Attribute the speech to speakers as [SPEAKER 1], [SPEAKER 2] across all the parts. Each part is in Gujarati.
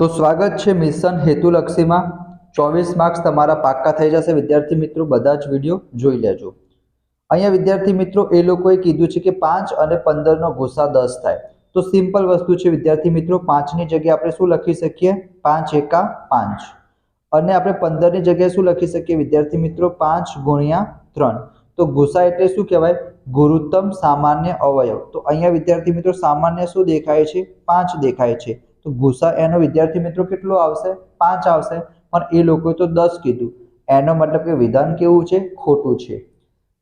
[SPEAKER 1] તો સ્વાગત છે મિશન હેતુલક્ષીમાં 24 માર્ક્સ તમારા પાક્કા થઈ જશે વિદ્યાર્થી મિત્રો। બધા જ વિડીયો જોઈ લેજો। અહીંયા વિદ્યાર્થી મિત્રો એ લોકોએ કીધું છે કે 5 અને 15 નો ગુસા 10 થાય। તો સિમ્પલ વસ્તુ છે વિદ્યાર્થી મિત્રો, 5 ની જગ્યાએ આપણે શું લખી શકીએ? 5 એકા 5 અને આપણે 15 ની જગ્યાએ શું લખી શકીએ વિદ્યાર્થી મિત્રો? 5 ગુણ્યા 3। તો ગુસા એટલે શું કહેવાય? ગુરુત્તમ સામાન્ય અવયવ। તો અહીંયા વિદ્યાર્થી મિત્રો સામાન્ય શું દેખાય છે? 5 દેખાય છે। તો ગુસા એનો વિદ્યાર્થી મિત્રો કેટલો આવશે? 5 આવશે, પણ એ લોકોએ તો 10 કીધું। એનો મતલબ કે વિધાન કેવું છે? ખોટું છે।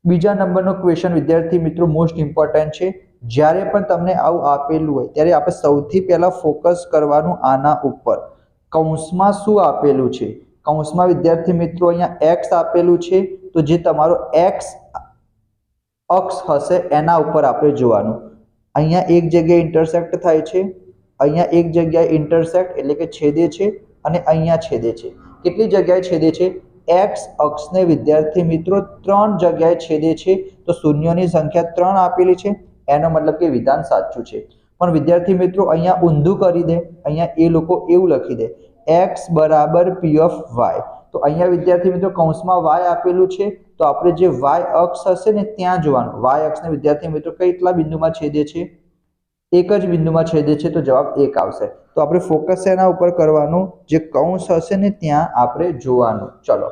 [SPEAKER 1] બીજા નંબરનો ક્વેશ્ચન વિદ્યાર્થી મિત્રો મોસ્ટ ઇમ્પોર્ટન્ટ છે। જ્યારે પણ તમને આવું આપેલું હોય ત્યારે આપણે સૌથી પહેલા ફોકસ કરવાનું આના ઉપર। કૌંસમાં શું આપેલું છે? કૌંસમાં વિદ્યાર્થી મિત્રો અહીંયા x આપેલું છે, તો જે તમારો x અક્ષ હશે એના ઉપર આપણે જોવાનું। અહીંયા એક જગ્યાએ ઇન્ટરસેક્ટ થાય છે, અહીંયા એક જગ્યાએ ઇન્ટરસેક્ટ એટલે કે છેદે છે, અને અહીંયા છેદે છે। કેટલી જગ્યાએ છેદે છે? x અક્ષને વિદ્યાર્થી મિત્રો 3 જગ્યાએ છેદે છે। તો શૂન્યોની સંખ્યા 3 આપેલી છે, એનો મતલબ કે વિધાન સાચું છે। પણ વિદ્યાર્થી મિત્રો અહીંયા ઊંધું કરી દે, અહીંયા એ લોકો એવું લખી દે x બરાબર p ઓફ y। તો અહીંયા વિદ્યાર્થી મિત્રો કૌંસમાં y આપેલું છે, તો આપણે જે y અક્ષ હશે ને ત્યાં જોવાનું। y અક્ષને વિદ્યાર્થી મિત્રો કેટલા બિંદુમાં છેદે છે? એક જ બિંદુમાં છેદે છે, તો જવાબ 1 આવશે। તો આપણે ફોકસ એના ઉપર કરવાનું, જે કૌંસ હશે ને ત્યાં આપણે જોવાનું। ચલો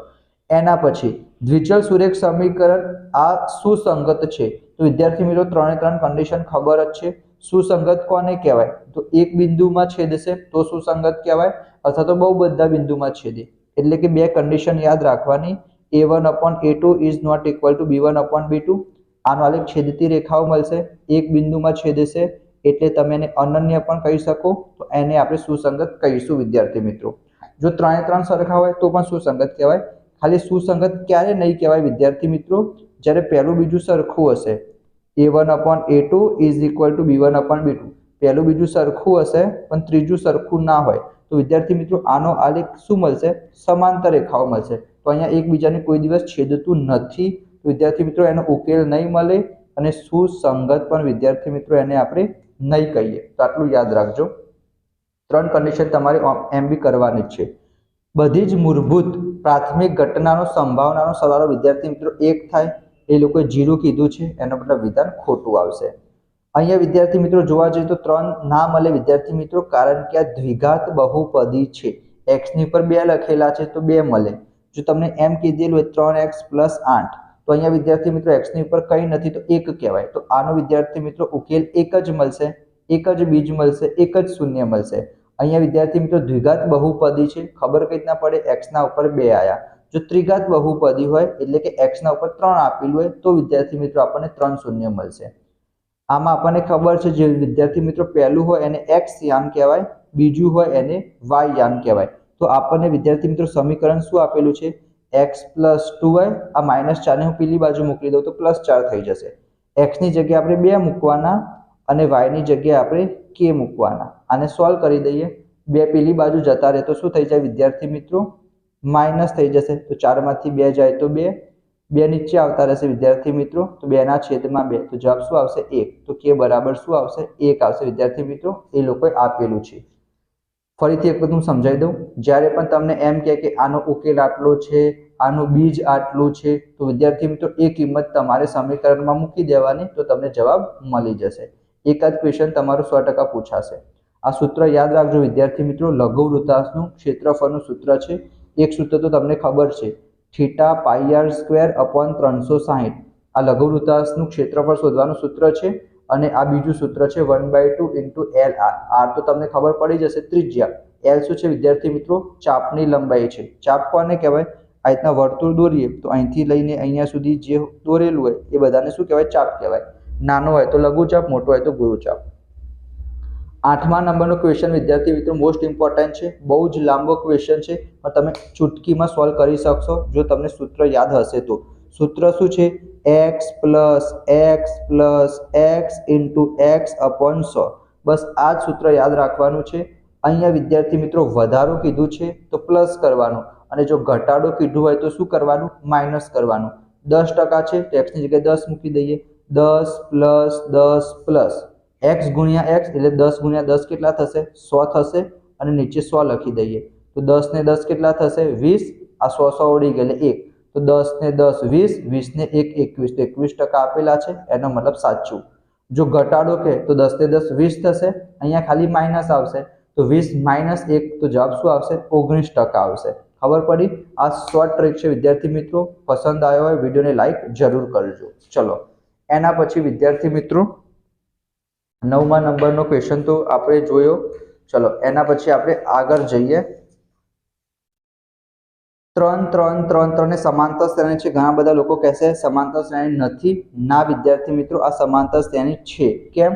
[SPEAKER 1] એના પછી દ્વિચલ સુરેખ સમીકરણ આ સુસંગત છે। તો વિદ્યાર્થી મિત્રો 3 કન્ડિશન ખબર જ છે। સુસંગત કોને કહેવાય? તો એક બિંદુમાં છેદશે તો સુસંગત કહેવાય, અથવા તો બહુ બધા બિંદુમાં છેદે। એટલે કે બે કન્ડિશન યાદ રાખવાની, a1/a2 is not equal to b1/b2। આનો આલેખ છેદતી રેખાઓ મળશે, એક બિંદુમાં છેદશે એટલે તમે એને અનન્ય પણ કહી શકો। તો એને આપણે સુસંગત કહીશું વિદ્યાર્થી મિત્રો। જો 3 સરખા હોય તો પણ સુસંગત કહેવાય। ખાલી સુસંગત ક્યારે નહીં કહેવાય વિદ્યાર્થી મિત્રો? જ્યારે પહેલું બીજું સરખું હશે। a1/a2 is equal to b1/b2, પહેલું બીજું સરખું હશે પણ ત્રીજું સરખું ના હોય, તો વિદ્યાર્થી મિત્રો આનો આલેખ શું મળશે? સમાંતર રેખાઓ મળશે। તો અહીંયા એકબીજાને કોઈ દિવસ છેદતું નથી, વિદ્યાર્થી મિત્રો એનો ઉકેલ નહીં મળે, અને સુસંગત પણ વિદ્યાર્થી મિત્રો એને આપણે નહીં કહીએ। તો આટલું યાદ રાખજો। 3 કન્ડિશન તમારે એમ બી કરવાની જ છે। બધી જ મૂળભૂત પ્રાથમિક ઘટનાનો સંભાવનાનો સરવાળો વિદ્યાર્થી મિત્રો 1 થાય, એ લોકોએ 0 કીધું છે, એનો મતલબ વિધાન ખોટું આવશે। અહીંયા વિદ્યાર્થી મિત્રો જોવા જઈએ તો 3 ના મળે વિદ્યાર્થી મિત્રો, કારણ કે આ દ્વિઘાત બહુપદી છે। x ની ઉપર 2 લખેલા છે તો 2 મળે। જો તમને એમ કીધેલું હોય 3x + 8, તો અહીંયા વિદ્યાર્થી મિત્રો x ની ઉપર કંઈ નથી તો 1 કહેવાય। તો આનો વિદ્યાર્થી મિત્રો ઉકેલ 1 જ મળશે, 1 જ બીજ મળશે, 1 જ શૂન્ય મળશે। અહીંયા વિદ્યાર્થી મિત્રો દ્વિઘાત બહુપદી છે, ખબર કઈ રીતના પડે? x ના ઉપર 2 આયા। જો ત્રિઘાત બહુપદી હોય એટલે કે x ના ઉપર 3 આપેલું હોય તો વિદ્યાર્થી મિત્રો આપણને 3 શૂન્ય મળશે। આમાં આપણને ખબર છે જે વિદ્યાર્થી મિત્રો પહેલું હોય એને x યામ કહેવાય, બીજું હોય એને y યામ કહેવાય। તો આપણને વિદ્યાર્થી મિત્રો સમીકરણ શું આપેલું છે? x + 2y, આ -4 ને હું પેલી બાજુ મોકલી દઉં તો +4 થઈ જશે। x ની જગ્યાએ આપણે 2 મૂકવાના અને y ની જગ્યાએ આપણે k મૂકવાના। આને સોલ્વ કરી દઈએ, 2 પેલી બાજુ જતા રહે તો શું થઈ જાય વિદ્યાર્થી મિત્રો? માઇનસ થઈ જશે। તો 4 માંથી 2 જાય તો 2, 2 નીચે આવતા રહેશે વિદ્યાર્થી મિત્રો, તો 2/2, તો જવાબ શું આવશે? 1। તો k બરાબર શું આવશે? 1 આવશે વિદ્યાર્થી મિત્રો, એ લોકોએ આપેલું છે। ફરીથી એક વખત હું સમજાવી દઉં, જ્યારે પણ તમને એમ કહે કે આનો ઉકેલ આટલો છે, આનું બીજ આટલું છે, તો વિદ્યાર્થી મિત્રો એ કિંમત તમારે સમીકરણમાં મૂકી દેવાની, તો તમને જવાબ મળી જશે। એકાદ ક્વેશ્ચન તમારું 100% પૂછાશે। આ સૂત્ર યાદ રાખજો વિદ્યાર્થી મિત્રો, લઘુવૃત્તાંશનું ક્ષેત્રફળનું સૂત્ર છે। એક સૂત્ર તો તમને ખબર છે, θ πr² / 360। આ લઘુવૃત્તાંશનું ક્ષેત્રફળ શોધવાનું સૂત્ર છે, અને આ બીજું સૂત્ર છે 1/2 × LR। R તો તમને ખબર પડી જશે, ત્રિજ્યા। L શું છે વિદ્યાર્થી મિત્રો? ચાપની લંબાઈ છે। ચાપ કોને કહેવાય? આ રીતના વર્તુળ દોરીએ તો અહીંથી લઈને અહીંયા સુધી જે દોરેલું હોય એ બધાને શું કહેવાય? ચાપ કહેવાય। નાનો હોય તો લઘુચાપ, મોટો હોય તો ગુરુચાપ। 8મા નંબરનો ક્વેશ્ચન વિદ્યાર્થી મિત્રો મોસ્ટ ઇમ્પોર્ટન્ટ છે, બહુ જ લાંબો ક્વેશ્ચન છે, પણ તમે ચૂટકીમાં સોલ્વ કરી શકશો જો તમને સૂત્ર યાદ હશે તો। સૂત્ર શું છે? x + x + x × x/100। બસ આ જ સૂત્ર યાદ રાખવાનું છે। અહીંયા વિદ્યાર્થી મિત્રો વધારો કીધું છે તો પ્લસ કરવાનું, અને જો ઘટાડો કીધું હોય તો શું કરવાનું? માઇનસ કરવાનું। 10% છે તો x ની જગ્યાએ 10 મૂકી દઈએ, 10 + 10 + x × x એટલે 10 × 10 કેટલા થશે? 100 થશે। અને નીચે 100 લખી દઈએ તો 10 ને 10 કેટલા થશે 20, આ 100 ઉડી ગયેલે 1, તો 10 ને 10 20, 20 ને 1 21, તો 21% આપેલા છે, એનો મતલબ સાચું. જો ઘટાડો કે તો 10 ને 10 20 થશે, અહીંયા ખાલી માઇનસ આવશે તો 20 માઇનસ 1, તો જવાબ શું આવશે 19% આવશે. ખબર પડી? આ શોર્ટ ટ્રીક છે વિદ્યાર્થી મિત્રો. પસંદ આવ્યો હોય વિડીયોને લાઈક જરૂર કરજો. ચલો એના પછી વિદ્યાર્થી મિત્રો 9મા નંબરનો ક્વેશ્ચન તો આપણે જોયો. ચલો એના પછી આપણે આગળ જઈએ. 3 3 3 3 ને સમાંતર શ્રેણી છે. ઘણા બધા લોકો કહેશે સમાંતર શ્રેણી નથી. ના વિદ્યાર્થી મિત્રો, આ સમાંતર શ્રેણી છે. કેમ?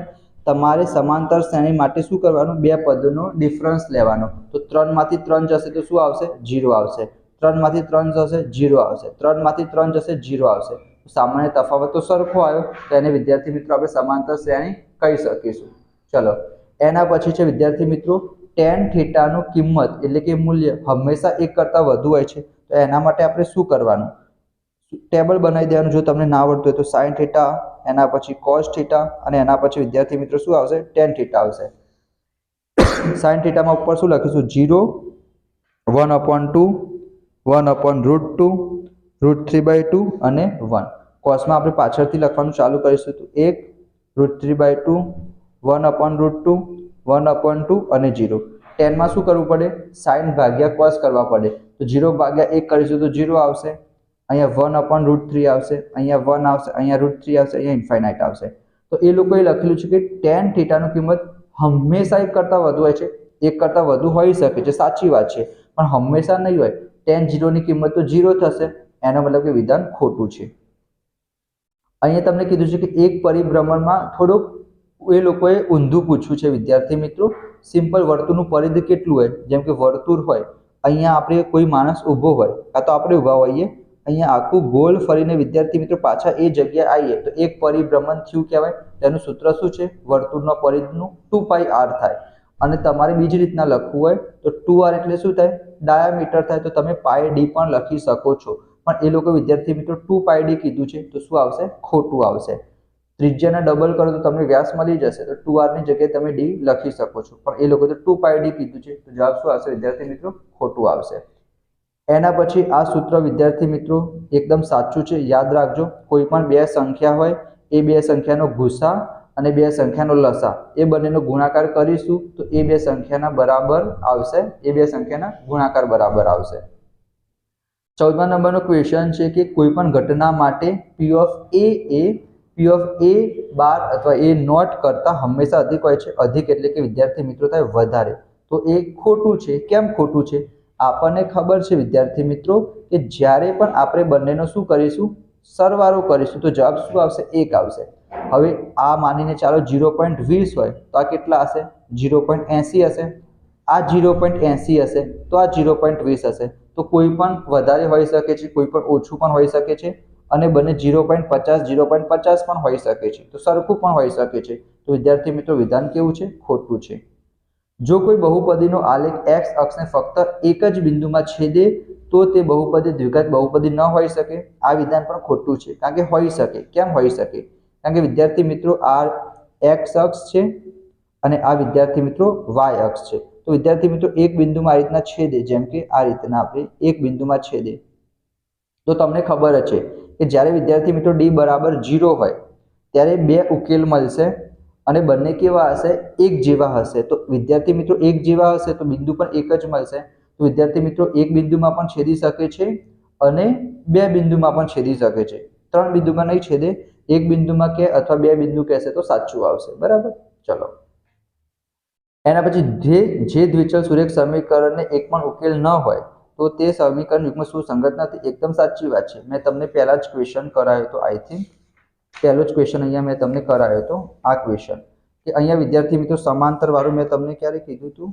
[SPEAKER 1] તમારે સમાંતર શ્રેણી માટે શું કરવાનું? બે પદોનો ડિફરન્સ લેવાનો. તો 3 માંથી 3 જશે તો શું આવશે? 0 આવશે. 3 માંથી 3 જશે 0 આવશે. 3 માંથી 3 જશે 0 આવશે. સામાન્ય તફાવત તો સરખો આવ્યો, તો એને વિદ્યાર્થી મિત્રો આપણે સમાંતર શ્રેણી કહી શકીશું. ચલો એના પછી છે વિદ્યાર્થી મિત્રો tan θ નું કિંમત એટલે કે મૂલ્ય હંમેશા 1 કરતા વધુ હોય છે. તો એના માટે આપણે શું કરવાનું? ટેબલ બનાવી દેવાનું. જો તમને ના આવડતું હોય તો sin θ, એના પછી cos θ, અને એના પછી વિદ્યાર્થી મિત્રો શું આવશે? tan θ આવશે. sin θ માં ઉપર શું લખીશું? 0, 1/2, 1/√2, √3/2 અને 1. cos માં આપણે પાછળથી લખવાનું ચાલુ કરીશું તો 1, √3/2, 1/√2, 1/2 અને 0. tan માં શું કરવું પડે? sin ભાગ્યા cos કરવા પડે. તો 0 ભાગ્યા 1 કરીશું તો 0 આવશે. અહીંયા 1/√3 આવશે, અહીંયા 1 આવશે, અહીંયા √3 આવશે, અહીંયા ઇન્ફાઇનાઇટ આવશે. તો એ લોકોએ લખેલું છે કે tan θ નું કિંમત હંમેશા 1 કરતા વધુ હોય છે. 1 કરતા વધુ હોઈ શકે છે, સાચી વાત છે, પણ હંમેશા નહીં હોય. tan 0 ની કિંમત તો 0 થશે, એનો મતલબ કે વિધાન ખોટું છે. અહીંયા તમને કીધું છે કે એક પરિભ્રમણમાં થોડુંક એ લોકોએ ઊંધું પૂછ્યું છે વિદ્યાર્થી મિત્રો. સિમ્પલ વર્તુળનું પરિધ કેટલું હોય? જેમ કે વર્તુળ હોય, અહીંયા આપણે કોઈ માણસ ઊભો હોય, કાં તો આપણે ઊભા હોઈએ, અહીંયા આખું ગોળ ફરીને વિદ્યાર્થી મિત્રો પાછા એ જગ્યાએ આવીએ તો એક પરિભ્રમણ થયું કહેવાય. તેનું સૂત્ર શું છે? વર્તુળના પરિધનું 2πr થાય. અને તમારે બીજી રીતના લખવું હોય તો 2r એટલે શું થાય? ડાયામીટર થાય. તો તમે πd પણ લખી શકો છો, પણ એ લોકો વિદ્યાર્થી મિત્રો 2πd કીધું છે, તો શું આવશે? ખોટું આવશે. ત્રિજ્યાને ડબલ કરો તો તમને વ્યાસ મળી જશે, તો 2r ની જગ્યાએ તમે d લખી શકો છો, પણ એ લોકો તો 2πd કીધું છે, તો જવાબ શું આવશે વિદ્યાર્થી મિત્રો? ખોટું આવશે. એના પછી આ સૂત્ર વિદ્યાર્થી મિત્રો એકદમ સાચું છે, યાદ રાખજો. કોઈ પણ બે સંખ્યા હોય, એ બે સંખ્યાનો ગુસા અને બે સંખ્યાનો લસા, એ બંનેનો ગુણાકાર કરીશું તો એ બે સંખ્યાના બરાબર આવશે, એ બે સંખ્યાના ગુણાકાર બરાબર આવશે. 14મા નંબરનો ક્વેશ્ચન છે કે કોઈ પણ ઘટના માટે P of A A P of A બાર અથવા A નોટ કરતા હંમેશા અધિક હોય છે. અધિક એટલે કે વિદ્યાર્થી મિત્રો થાય વધારે. તો એ ખોટું છે. કેમ ખોટું છે? આપણને ખબર છે વિદ્યાર્થી મિત્રો કે જ્યારે પણ આપણે બંનેનો શું કરીશું? સરવાળો કરીશું તો જવાબ શું આવશે? 1 આવશે. હવે આ માનીને ચાલો 0.20 હોય તો આ કેટલા હશે? 0.80 હશે. આ 0.80 હશે તો આ 0.20 હશે. તો કોઈ પણ વધારે હોઈ શકે છે, કોઈ પણ ઓછું પણ હોઈ શકે છે, અને બંને 0.50 0.50 પણ હોઈ શકે છે, તો સરખું પણ હોઈ શકે છે. તો વિદ્યાર્થી મિત્રો વિધાન કેવું છે? ખોટું છે. જો કોઈ બહુપદીનો આલેખ x અક્ષને ફક્ત એક જ બિંદુમાં છેદે તો તે બહુપદી દ્વિઘાત બહુપદી ન હોઈ શકે. આ વિધાન પણ ખોટું છે, કારણ કે હોઈ શકે. કેમ હોઈ શકે? કારણ કે વિદ્યાર્થી મિત્રો આ x અક્ષ છે અને આ વિદ્યાર્થી મિત્રો y અક્ષ છે. તો વિદ્યાર્થી મિત્રો એક બિંદુમાં આ રીતના છેદે, જેમ કે આ રીતના આપણે એક બિંદુમાં છેદે, તો તમને ખબર જ છે કે જ્યારે વિદ્યાર્થી મિત્રો d બરાબર 0 હોય ત્યારે બે ઉકેલ મળશે અને બંને કેવા હશે? એક જેવા હશે. તો વિદ્યાર્થી મિત્રો એક જેવા હશે તો બિંદુ પણ એક જ મળશે. તો વિદ્યાર્થી મિત્રો એક બિંદુમાં પણ છેદી શકે છે અને બે બિંદુમાં પણ છેદી શકે છે. 3 બિંદુમાં નહીં છેદે, એક બિંદુમાં કે અથવા બે બિંદુ કહેશે તો સાચું આવશે. બરાબર. ચલો એના પછી જે દ્વિચલ સુરેખ સમીકરણને એક પણ ઉકેલ ન હોય તો તે સમીકરણ યુગ્મ સુસંગત નથી. એકદમ સાચી વાત છે. મેં તમને પહેલા જ ક્વેશ્ચન કરાયો હતો. આઈ થિંક પહેલો જ ક્વેશ્ચન અહીંયા મેં તમને કરાયો હતો. આ ક્વેશ્ચન કે અહીંયા વિદ્યાર્થી મિત્રો સમાંતર વાળું મેં તમને ક્યારે કીધું હતું?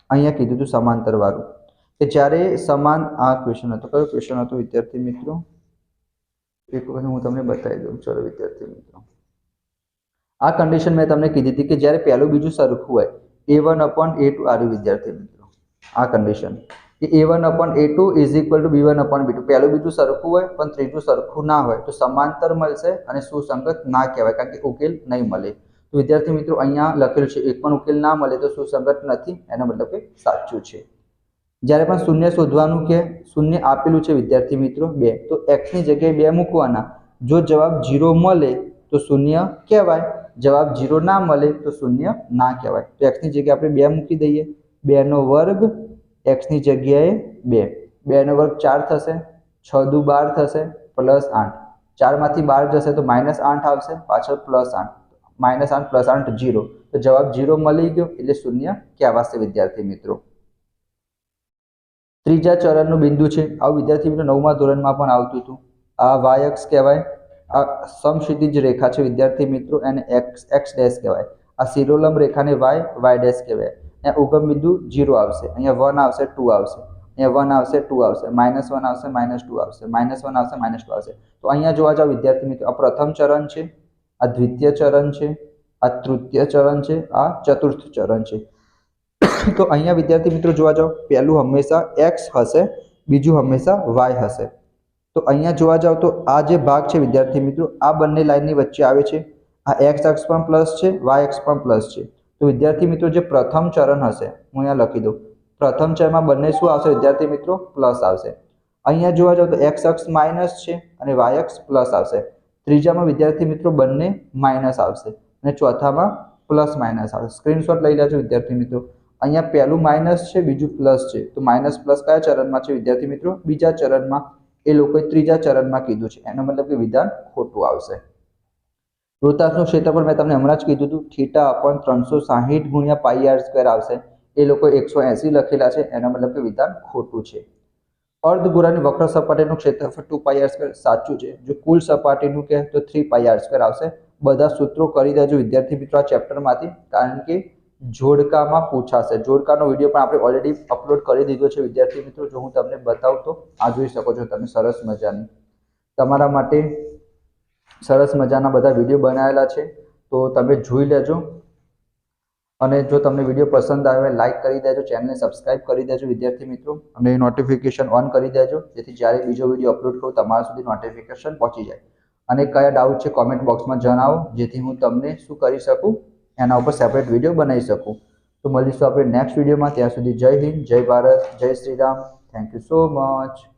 [SPEAKER 1] અહીંયા કીધું હતું સમાંતર વાળું, કે જ્યારે સમાન આ ક્વેશ્ચન હતો. કયો ક્વેશ્ચન હતો વિદ્યાર્થી મિત્રો? એક વખત હું તમને બતાવી દઉં. ચલો વિદ્યાર્થી મિત્રો, આ કન્ડિશન મેં તમને કીધી હતી કે જ્યારે પહેલું બીજું સરખું હોય, a1/a2 આવ્યું વિદ્યાર્થી મિત્રો. આ કન્ડિશન કે a1/a2 = b1/b2. પહેલું બીજું સરખું હોય પણ ત્રીજું સરખું ના હોય તો સમાંતર મળશે અને સુસંગત ના કહેવાય, કારણ કે ઉકેલ નહીં મળે. તો વિદ્યાર્થી મિત્રો અહીંયા લખેલું છે એક પણ ઉકેલ ના મળે તો સુસંગત નથી, એનો મતલબ કે સાચું છે. જ્યારે પણ શૂન્ય શોધવાનું કે શૂન્ય આપેલું છે વિદ્યાર્થી મિત્રો 2, તો x ની જગ્યાએ 2 મૂકવાના. જો જવાબ 0 મળે તો શૂન્ય કહેવાય, જવાબ 0 ના મળે તો શૂન્ય ના કહેવાય. તો x ની જગ્યાએ આપણે 2 મૂકી દઈએ. 2 નો વર્ગ x ની જગ્યાએ 2, 2 નો વર્ગ 4 થશે, 6 દુ 12 થશે, પ્લસ 8. 4 માંથી 12 જશે તો -8 આવશે, પાછળ +8, -8 + 8 0. તો જવાબ 0 મળી ગયો એટલે શૂન્ય કહેવાશે વિદ્યાર્થી મિત્રો. ત્રીજા ચરણનું બિંદુ છે. આવું વિદ્યાર્થી મિત્રો 9મા ધોરણમાં પણ આવતું હતું. આ y અક્ષ કહેવાય. આ સમક્ષિતિજ રેખા છે વિદ્યાર્થી મિત્રો, એને x ડેશ કહેવાય. આ શિરોલંબ રેખાને y ડેશ કહેવાય. અહીંયા ઉગમ બિંદુ 0 આવશે, અહીંયા 1 આવશે, 2 આવશે, અહીંયા 1 આવશે, 2 આવશે, -1 આવશે, -2 આવશે, -1 આવશે, -2 આવશે. તો અહીંયા જોવા જાવ વિદ્યાર્થી મિત્રો, આ પ્રથમ ચરણ છે, આ દ્વિતીય ચરણ છે, આ તૃતીય ચરણ છે, આ ચતુર્થ ચરણ છે. તો અહીંયા વિદ્યાર્થી મિત્રો જોવા જાવ, પહેલું હંમેશા x હશે, બીજું હંમેશા y હશે. તો અહીંયા જોવા જાવ તો આ જે ભાગ છે વિદ્યાર્થી મિત્રો, આ બંને લાઈનની વચ્ચે આવે છે. આ x અક્ષ પણ પ્લસ છે, y અક્ષ પણ પ્લસ છે. તો વિદ્યાર્થી મિત્રો જે પ્રથમ ચરણ હશે, હું અહીંયા લખી દઉં, પ્રથમ ચરણમાં બંને શું આવશે વિદ્યાર્થી મિત્રો? પ્લસ આવશે. અહીંયા જોવા જાવ તો x અક્ષ માઇનસ છે અને y અક્ષ પ્લસ આવશે. ત્રીજામાં વિદ્યાર્થી મિત્રો બંને માઇનસ આવશે અને ચોથામાં પ્લસ માઇનસ આવશે. સ્ક્રીનશોટ લઈ લેજો વિદ્યાર્થી મિત્રો. અહીંયા પહેલું માઇનસ છે, બીજું પ્લસ છે. તો માઇનસ પ્લસ કયા ચરણમાં છે વિદ્યાર્થી મિત્રો? બીજા ચરણમાં. એ લોકોએ ત્રીજા ચરણમાં કીધું છે, એનો મતલબ કે વિધાન ખોટું આવશે. વૃત્તાંશનું ક્ષેત્રફળ મેં તમને હમણાં જ કીધું હતું, θ/360 × πr² આવશે. એ લોકો 180 લખેલા છે, એનો મતલબ કે વિધાન ખોટું છે. અર્ધગોળાની વક્ર સપાટીનું ક્ષેત્રફળ 2πr² સાચું છે. જો કુલ સપાટીનું કહે તો 3πr² આવશે. બધા સૂત્રો કરી દેજો વિદ્યાર્થી મિત્રો આ ચેપ્ટરમાંથી, કારણ કે જોડકામાં પૂછાશે. જોડકાનો વિડીયો પણ આપણે ઓલરેડી અપલોડ કરી દીધો છે વિદ્યાર્થી મિત્રો. જો હું તમને બતાવું તો આ જોઈ શકો છો તમે, સરસ મજાની તમારા માટે સરસ મજાના બધા વિડીયો બનાવેલા છે, તો તમે જોઈ લેજો. અને જો તમને વિડીયો પસંદ આવે લાઈક કરી દેજો, ચેનલને સબસ્ક્રાઇબ કરી દેજો વિદ્યાર્થી મિત્રો, અને નોટિફિકેશન ઓન કરી દેજો, જેથી જ્યારે બીજો વિડીયો અપલોડ કરું તમારા સુધી નોટિફિકેશન પહોંચી જાય. અને કયા ડાઉટ છે કોમેન્ટ બોક્સમાં જણાવો, જેથી હું તમને શું કરી શકું, એના ઉપર સેપરેટ વિડીયો બનાવી શકું. તો મળીશું આપણે નેક્સ્ટ વિડીયોમાં. ત્યાં સુધી જય હિન્દ, જય ભારત, જય Shri Ram. Thank you so much.